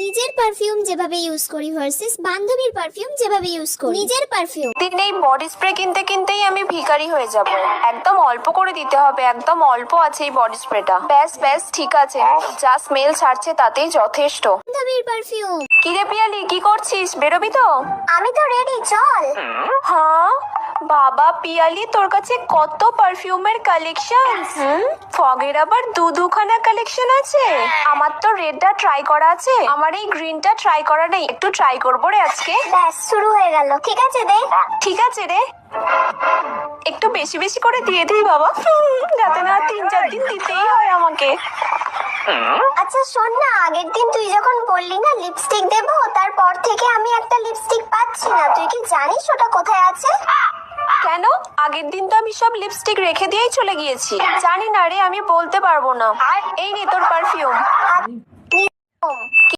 নিজের পারফিউম যেভাবে ইউজ করি ভার্সেস বান্ধবীর পারফিউম যেভাবে ইউজ করি। নিজের পারফিউম দিন এই বডি স্প্রে কিনতে কিনতেই আমি ভিখারি হয়ে যাব। একদম অল্প করে দিতে হবে, একদম অল্প আছে এই বডি স্প্রেটা। ব্যাস ব্যাস ঠিক আছে, যা স্মেল ছাড়ছে তাতেই যথেষ্ট। বান্ধবীর পারফিউম। কিরে পিয়ালি, কি করছিস? বেরোবি তো? আমি তো রেডি, চল। হ্যাঁ বাবা পিয়ালি, তোর কাছে কত পারফিউমের কালেকশন। ফগের আবার দুখানা কালেকশন আছে। আমার তো রেডটা ট্রাই করা আছে, আমার এই গ্রিনটা ট্রাই করা নেই। একটু ট্রাই করবো রে আজকে। ব্যাস শুরু হয়ে গেল। ঠিক আছে দে। ঠিক আছে রে, একটু বেশি বেশি করে দিয়ে দিই বাবা, যাতে না 3-4 দিন দিতেই হয় আমাকে। আচ্ছা শোন না, আগের দিন তুই যখন বললি না লিপস্টিক দেবো, তারপর থেকে আমি একটা লিপস্টিক পাচ্ছি না। তুই কি জানিস ওটা কোথায় আছে? কেন? আগের দিন তো আমি সব লিপস্টিক রেখে দিয়েই চলে গিয়েছি। জানি না রে, আমি বলতে পারবো না। এই নে তোর পারফিউম।